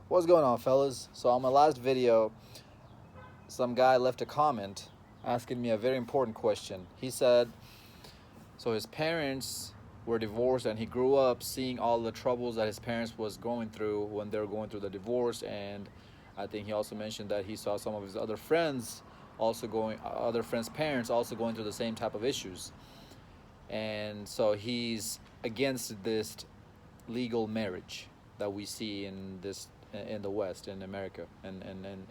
What's going on, fellas? So on my last video, some guy left a comment asking me a very important question. He said, so his parents were divorced and he grew up seeing all the troubles that his parents was going through when they were going through the divorce. And I think he also mentioned that he saw some of his other friends other friends' parents also going through the same type of issues. And so he's against this legal marriage that we see in the West, in America, and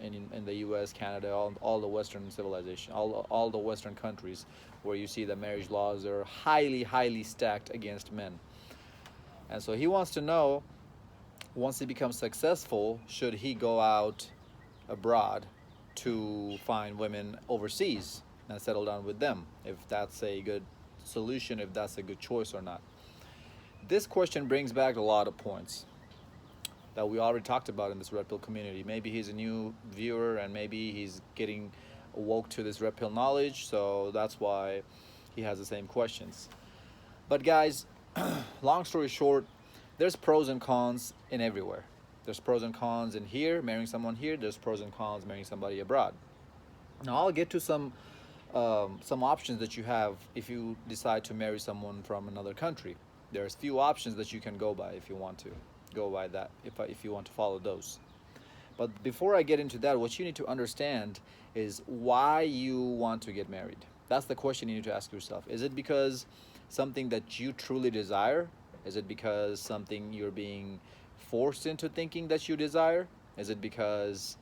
in the U.S., Canada, all the Western civilization, all the Western countries, where you see the marriage laws are highly stacked against men. And so he wants to know, once he becomes successful, should he go out abroad to find women overseas and settle down with them? If that's a good solution, if that's a good choice or not. This question brings back a lot of points that we already talked about in this red pill community. Maybe he's a new viewer and maybe he's getting awoke to this red pill knowledge, so that's why he has the same questions. But guys, long story short, there's pros and cons in everywhere. There's pros and cons in here, marrying someone here. There's pros and cons marrying somebody abroad. Now I'll get to some options that you have if you decide to marry someone from another country. There's few options that you can go by if you want to go by that, if you want to follow those. But before I get into that, what you need to understand is why you want to get married. That's the question you need to ask yourself. Is it because something that you truly desire? Is it because something you're being forced into thinking that you desire? Is it because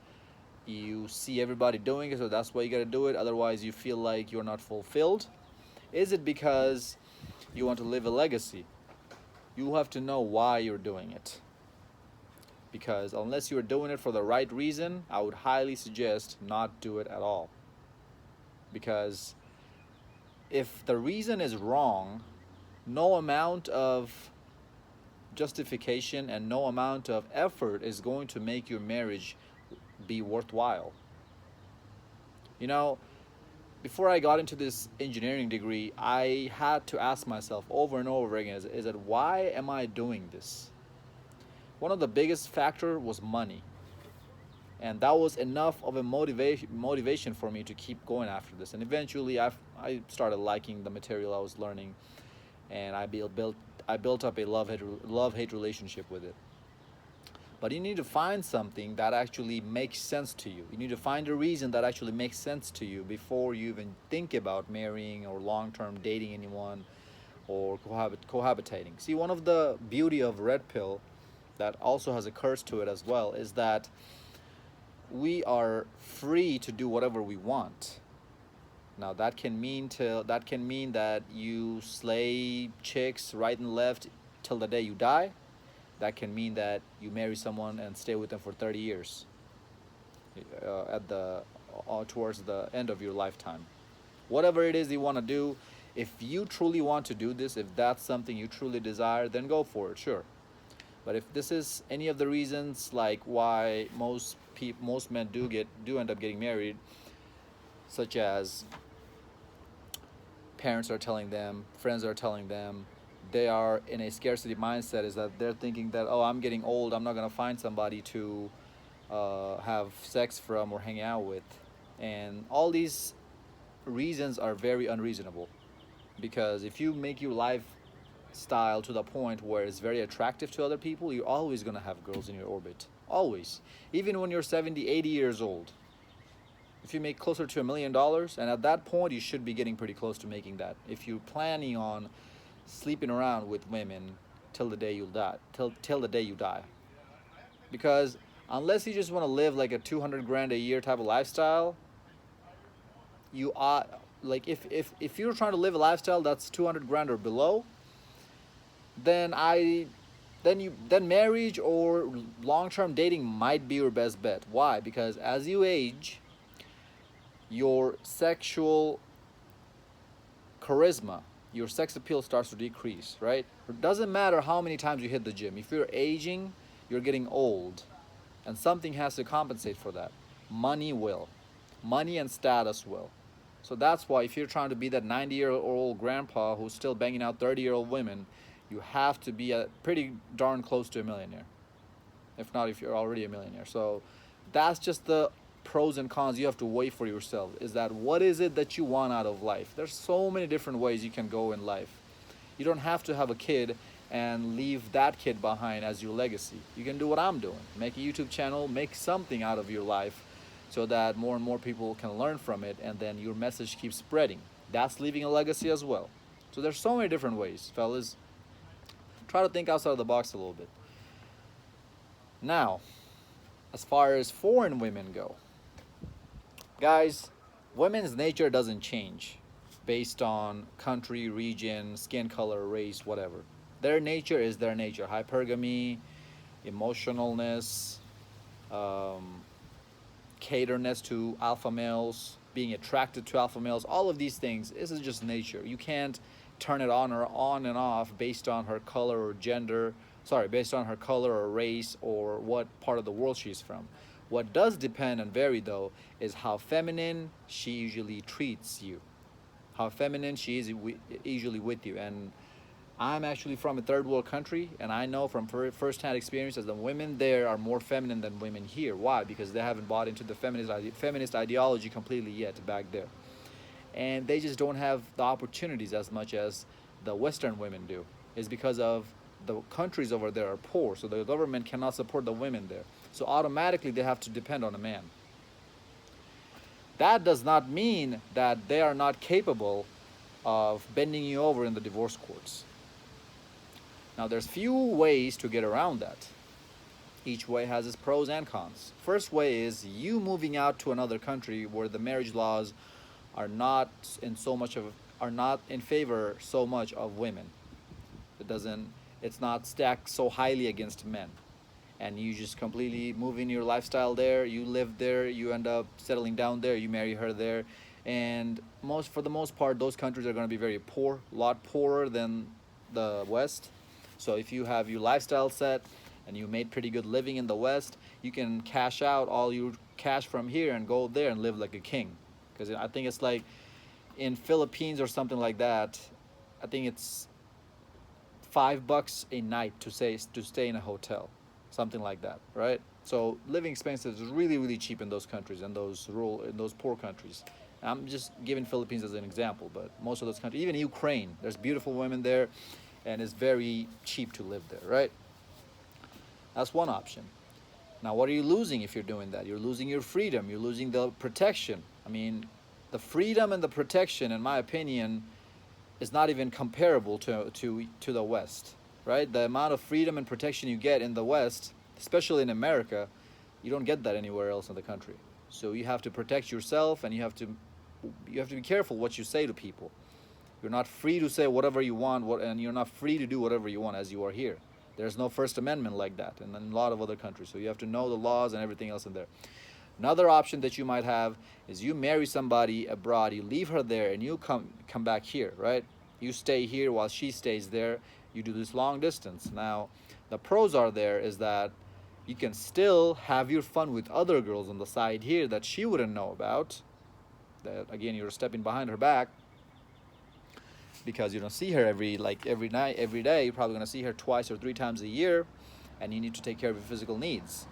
you see everybody doing it, so that's why you gotta do it, otherwise you feel like you're not fulfilled? Is it because you want to leave a legacy? You have to know why you're doing it. Because unless you're doing it for the right reason, I would highly suggest not do it at all. Because if the reason is wrong, no amount of justification and no amount of effort is going to make your marriage be worthwhile. You know, before I got into this engineering degree, I had to ask myself over and over again, is it why am I doing this? One of the biggest factor was money. And that was enough of a motivation for me to keep going after this. And eventually I started liking the material I was learning, and I built up a love hate relationship with it. But you need to find something that actually makes sense to you. You need to find a reason that actually makes sense to you before you even think about marrying or long-term dating anyone or cohabitating. See, one of the beauty of red pill that also has a curse to it as well is that we are free to do whatever we want. Now that can mean that you slay chicks right and left till the day you die. That can mean that you marry someone and stay with them for 30 years, at the towards the end of your lifetime. Whatever it is you want to do, if you truly want to do this, if that's something you truly desire, then go for it, sure. But if this is any of the reasons like why most men do end up getting married, such as parents are telling them, friends are telling them, they are in a scarcity mindset, is that they're thinking that, oh, I'm getting old, I'm not going to find somebody to have sex from or hang out with. And all these reasons are very unreasonable, because if you make your lifestyle to the point where it's very attractive to other people, you're always going to have girls in your orbit. Always. Even when you're 70, 80 years old. If you make closer to $1 million, and at that point you should be getting pretty close to making that, if you're planning on sleeping around with women till the day you die, till the day you die. Because unless you just want to live like a 200 grand a year type of lifestyle, you are like, if you're trying to live a lifestyle that's 200 grand or below, then then marriage or long-term dating might be your best bet. Why? Because as you age, your sexual charisma, your sex appeal starts to decrease, right? It doesn't matter how many times you hit the gym. If you're aging, you're getting old, and something has to compensate for that. Money will. Money and status will. So that's why if you're trying to be that 90-year-old grandpa who's still banging out 30-year-old women, you have to be pretty darn close to a millionaire. if not if you're already a millionaire. So that's just the pros and cons you have to weigh for yourself, is that what is it that you want out of life. There's so many different ways you can go in life. You don't have to have a kid and leave that kid behind as your legacy. You can do what I'm doing, make a YouTube channel, make something out of your life, so that more and more people can learn from it, and then your message keeps spreading. That's leaving a legacy as well. So there's so many different ways, fellas. Try to think outside of the box a little bit. Now, as far as foreign women go, guys, women's nature doesn't change based on country, region, skin color, race, whatever. Their nature is their nature. Hypergamy, emotionalness, um, caterness to alpha males, being attracted to alpha males, all of these things, this is just nature. You can't turn it on or on and off based on her color or gender, sorry, based on her color or race or what part of the world she's from. What does depend and vary though is how feminine she usually treats you, how feminine she is usually with you. And I'm actually from a third world country, and I know from first-hand experiences that women there are more feminine than women here. Why? Because they haven't bought into the feminist ideology completely yet back there. And they just don't have the opportunities as much as the Western women do. It's because of the countries over there are poor, so the government cannot support the women there. So automatically they have to depend on a man. That does not mean that they are not capable of bending you over in the divorce courts. Now there's few ways to get around that. Each way has its pros and cons. First way is you moving out to another country where the marriage laws are not in favor so much of women. It's not stacked so highly against men. And you just completely move in your lifestyle there, you live there, you end up settling down there, you marry her there. And for the most part, those countries are going to be very poor, a lot poorer than the West. So if you have your lifestyle set and you made pretty good living in the West, you can cash out all your cash from here and go there and live like a king. Because I think it's like in Philippines or something like that, I think it's $5 a night to stay in a hotel, something like that, right? So living expenses is really, really cheap in those countries, in those poor countries. I'm just giving Philippines as an example, but most of those countries, even Ukraine, there's beautiful women there, and it's very cheap to live there, right? That's one option. Now, what are you losing if you're doing that? You're losing your freedom. You're losing the protection. I mean, the freedom and the protection, in my opinion, is not even comparable to the West, right? The amount of freedom and protection you get in the West, especially in America, you don't get that anywhere else in the country. So you have to protect yourself, and you have to be careful what you say to people. You're not free to say whatever you want, and you're not free to do whatever you want as you are here. There's no First Amendment like that in a lot of other countries. So you have to know the laws and everything else in there. Another option that you might have is you marry somebody abroad, you leave her there, and you come back here, right? You stay here while she stays there. You do this long distance. Now, the pros are there is that you can still have your fun with other girls on the side here that she wouldn't know about. That, again, you're stepping behind her back, because you don't see her every night, every day. You're probably going to see her twice or 3 times a year, and you need to take care of your physical needs.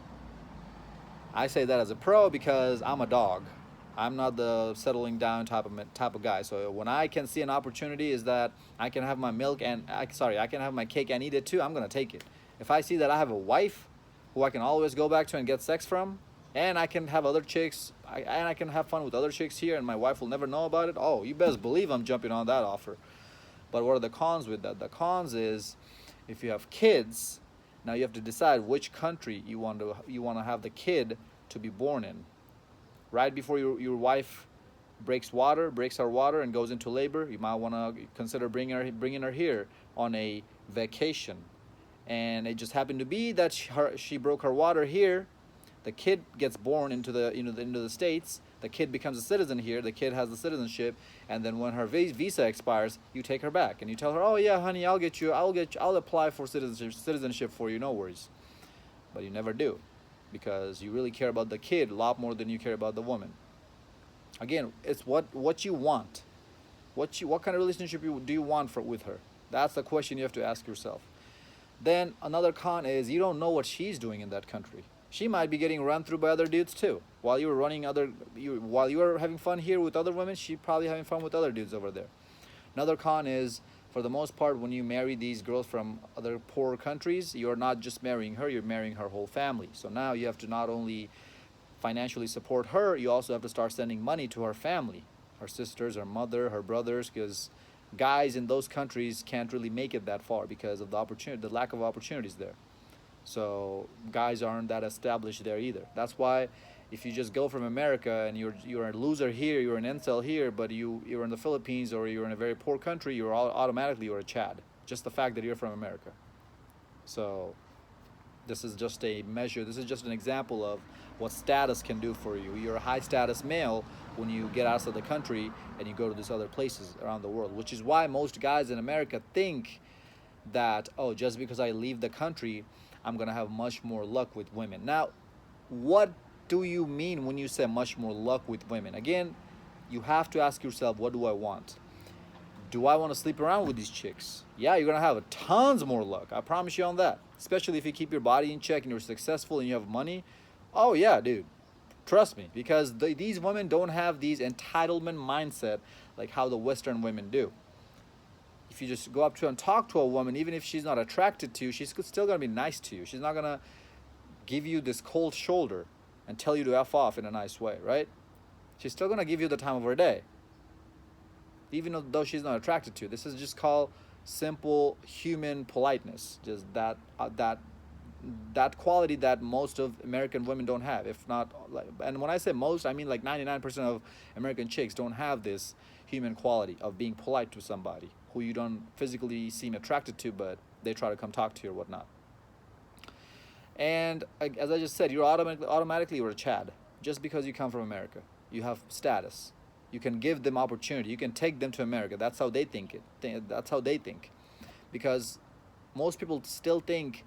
I say that as a pro because I'm a dog. I'm not the settling down type of guy. So when I can see an opportunity is that I can have my I can have my cake and eat it too, I'm going to take it. If I see that I have a wife who I can always go back to and get sex from, and I can have other chicks, and I can have fun with other chicks here, and my wife will never know about it, oh, you best believe I'm jumping on that offer. But what are the cons with that? The cons is, if you have kids, now you have to decide which country you want to have the kid to be born in. Right before your wife breaks her water and goes into labor, you might want to consider bringing her here on a vacation. And it just happened to be that she broke her water here. The kid gets born into the States. The kid becomes a citizen here. The kid has the citizenship, and then when her visa expires, you take her back and you tell her, "Oh yeah, honey, I'll apply for citizenship for you. No worries." But you never do, because you really care about the kid a lot more than you care about the woman. Again, it's what you want. What kind of relationship do you want with her? That's the question you have to ask yourself. Then another con is you don't know what she's doing in that country. She might be getting run through by other dudes too. While you were having fun here with other women, she probably having fun with other dudes over there. Another con is, for the most part, when you marry these girls from other poor countries, you're not just marrying her, you're marrying her whole family. So now you have to not only financially support her, you also have to start sending money to her family, her sisters, her mother, her brothers, because guys in those countries can't really make it that far because of the lack of opportunities there. So guys aren't that established there either. That's why if you just go from America and you're a loser here, you're an incel here, but you're in the Philippines or you're in a very poor country, automatically you're a Chad. Just the fact that you're from America. So this is just a measure. This is just an example of what status can do for you. You're a high status male when you get outside the country and you go to these other places around the world, which is why most guys in America think that, oh, just because I leave the country, I'm gonna have much more luck with women. Now, what do you mean when you say much more luck with women? Again, you have to ask yourself, what do I want? Do I want to sleep around with these chicks? Yeah, you're gonna have tons more luck. I promise you on that. Especially if you keep your body in check and you're successful and you have money. Oh yeah, dude. Trust me, because these women don't have these entitlement mindset like how the Western women do. If you just go up to and talk to a woman, even if she's not attracted to you, she's still gonna be nice to you. She's not gonna give you this cold shoulder and tell you to F off in a nice way, right? She's still gonna give you the time of her day, even though she's not attracted to you. This is just called simple human politeness. Just that quality that most of American women don't have, if not like, and when I say most, I mean like 99% of American chicks don't have this human quality of being polite to somebody who you don't physically seem attracted to, but they try to come talk to you or whatnot. And as I just said, you're automatically you're a Chad just because you come from America. You have status. You can give them opportunity. You can take them to America. That's how they think it. That's how they think, because most people still think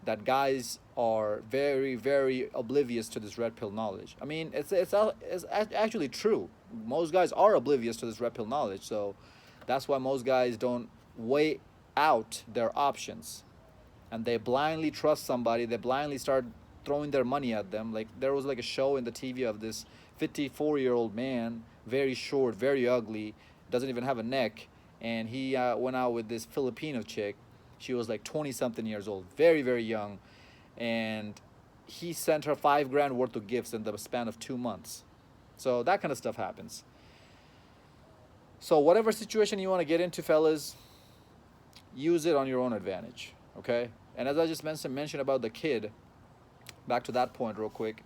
that guys are very, very oblivious to this red pill knowledge. I mean, it's actually true. Most guys are oblivious to this red pill knowledge, so that's why most guys don't weigh out their options, and they blindly trust somebody. They blindly start throwing their money at them. Like there was like a show in the TV of this 54-year-old man, very short, very ugly, doesn't even have a neck, and he went out with this Filipino chick. She was like 20 something years old, very, very young. And he sent her $5,000 worth of gifts in the span of 2 months. So that kind of stuff happens. So whatever situation you want to get into, fellas, use it on your own advantage, okay? And as I just mentioned about the kid, back to that point real quick.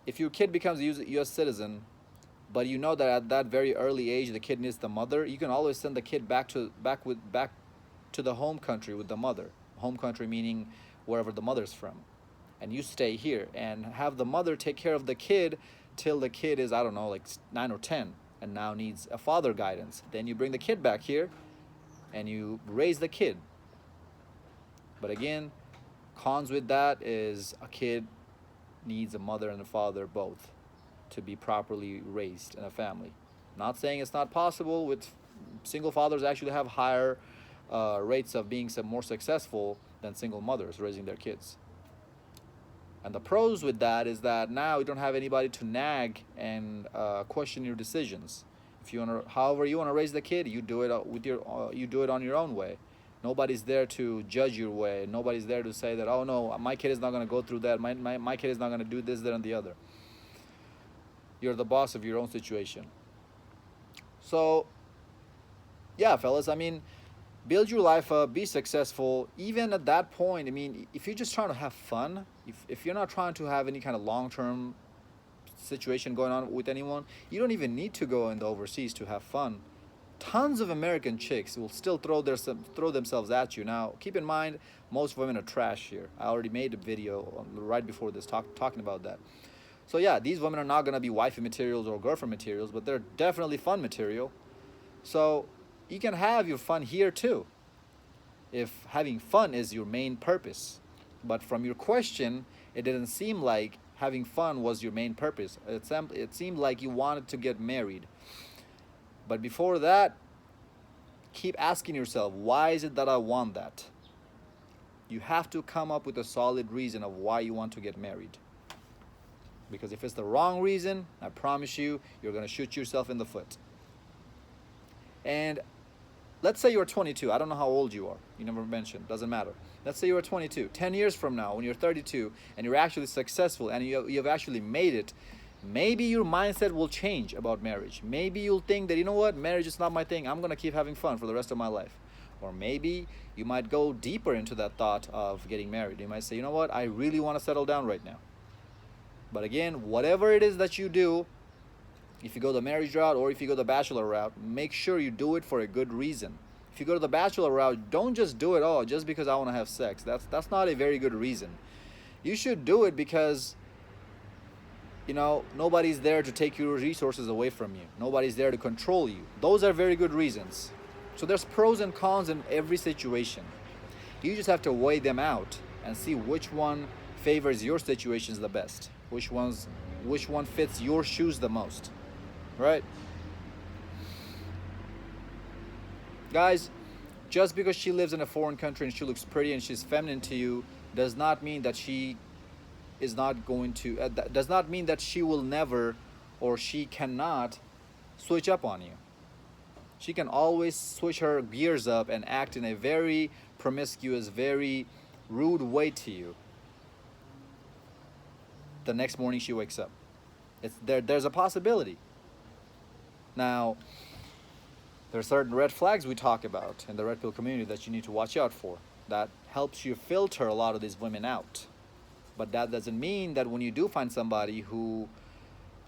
If your kid becomes a U.S. citizen, but you know that at that very early age the kid needs the mother, you can always send the kid back to the home country with the mother. Home country meaning wherever the mother's from. And you stay here and have the mother take care of the kid till the kid is, I don't know, like 9 or 10 and now needs a father guidance. Then you bring the kid back here and you raise the kid. But again, cons with that is a kid needs a mother and a father both to be properly raised in a family. Not saying it's not possible. With single fathers actually have higher rates of being more successful than single mothers raising their kids. And the pros with that is that now you don't have anybody to nag and question your decisions. If you want to, however you want to raise the kid, you do it you do it on your own way. Nobody's there to judge your way. Nobody's there to say that, oh no, my kid is not going to go through that. My kid is not going to do this, that, and the other. You're the boss of your own situation. So, yeah, fellas, I mean, build your life up, be successful. Even at that point, I mean, if you're just trying to have fun, if you're not trying to have any kind of long-term situation going on with anyone, you don't even need to go in the overseas to have fun. Tons of American chicks will still throw themselves at you. Now, keep in mind, most women are trash here. I already made a video right before this talking about that. So yeah, these women are not going to be wifey materials or girlfriend materials, but they're definitely fun material. So you can have your fun here too, if having fun is your main purpose. But from your question, it didn't seem like having fun was your main purpose. It seemed like you wanted to get married. But before that, keep asking yourself, why is it that I want that? You have to come up with a solid reason of why you want to get married. Because if it's the wrong reason, I promise you, you're going to shoot yourself in the foot. And let's say you're 22. I don't know how old you are. You never mentioned. Doesn't matter. Let's say you're 22. 10 years from now, when you're 32, and you're actually successful, and you've actually made it, maybe your mindset will change about marriage. Maybe you'll think that, you know what, marriage is not my thing. I'm going to keep having fun for the rest of my life. Or maybe you might go deeper into that thought of getting married. You might say, you know what, I really want to settle down right now. But again, whatever it is that you do, if you go the marriage route or if you go the bachelor route, make sure you do it for a good reason. If you go to the bachelor route, don't just do it all just because I want to have sex. That's not a very good reason. You should do it because, you know, nobody's there to take your resources away from you. Nobody's there to control you. Those are very good reasons. So there's pros and cons in every situation. You just have to weigh them out and see which one favors your situations the best. Which one fits your shoes the most, right? Guys, just because she lives in a foreign country and she looks pretty and she's feminine to you does not mean that she is not going to, does not mean that she will never or she cannot switch up on you. She can always switch her gears up and act in a very promiscuous, very rude way to you. The next morning she wakes up. There's a possibility. Now, there are certain red flags we talk about in the red pill community that you need to watch out for. That helps you filter a lot of these women out. But that doesn't mean that when you do find somebody who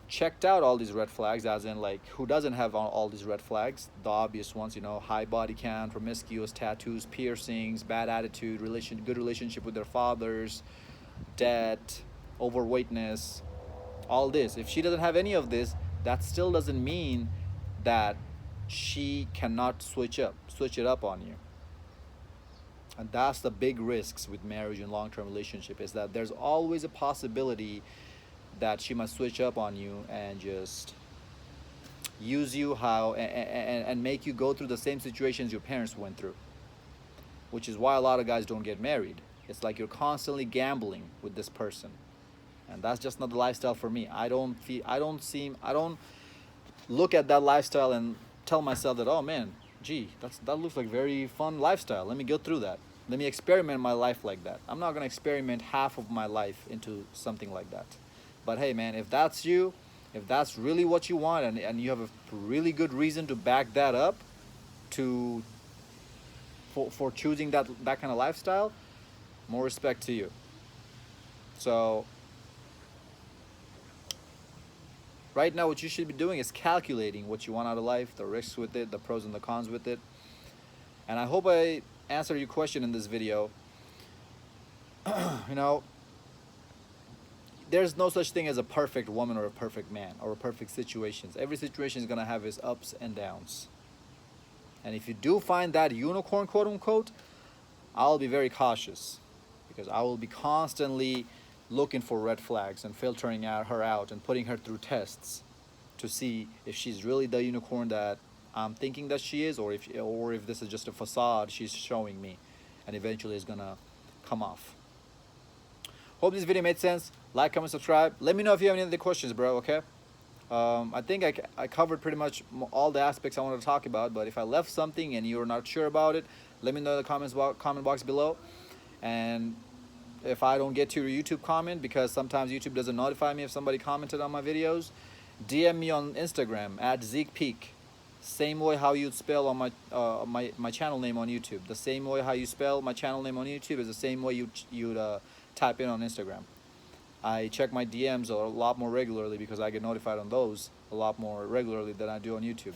checked out all these red flags, as in like who doesn't have all these red flags, the obvious ones, you know, high body count, promiscuous, tattoos, piercings, bad attitude, good relationship with their fathers, debt, overweightness, all this. If she doesn't have any of this, that still doesn't mean that she cannot switch it up on you. And that's the big risks with marriage and long-term relationship, is that there's always a possibility that she must switch up on you and just use you and make you go through the same situations your parents went through, which is why a lot of guys don't get married. It's like you're constantly gambling with this person. And that's just not the lifestyle for me. I don't look at that lifestyle and tell myself that, oh man, gee, that looks like very fun lifestyle. Let me go through that. Let me experiment my life like that. I'm not gonna experiment half of my life into something like that. But hey man, if that's you, if that's really what you want, and you have a really good reason to back that up for choosing that kind of lifestyle, more respect to you. So right now, what you should be doing is calculating what you want out of life, the risks with it, the pros and the cons with it. And I hope I answered your question in this video. You know, there's no such thing as a perfect woman or a perfect man or a perfect situations. Every situation is going to have its ups and downs. And if you do find that unicorn, quote unquote, I'll be very cautious, because I will be constantly looking for red flags and filtering her out and putting her through tests to see if she's really the unicorn that I'm thinking that she is, or if this is just a facade she's showing me and eventually is gonna come off. Hope this video made sense. Like, comment, subscribe. Let me know if you have any other questions, bro, okay? I think I covered pretty much all the aspects I wanted to talk about, but if I left something and you're not sure about it, let me know in the comment box below. And if I don't get to your YouTube comment, because sometimes YouTube doesn't notify me if somebody commented on my videos, DM me on Instagram at ZekePeak. Same way how you'd spell on my channel name on YouTube. The same way how you spell my channel name on YouTube is the same way you'd type in on Instagram. I check my DMs a lot more regularly because I get notified on those a lot more regularly than I do on YouTube.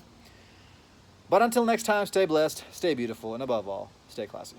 But until next time, stay blessed, stay beautiful, and above all, stay classy.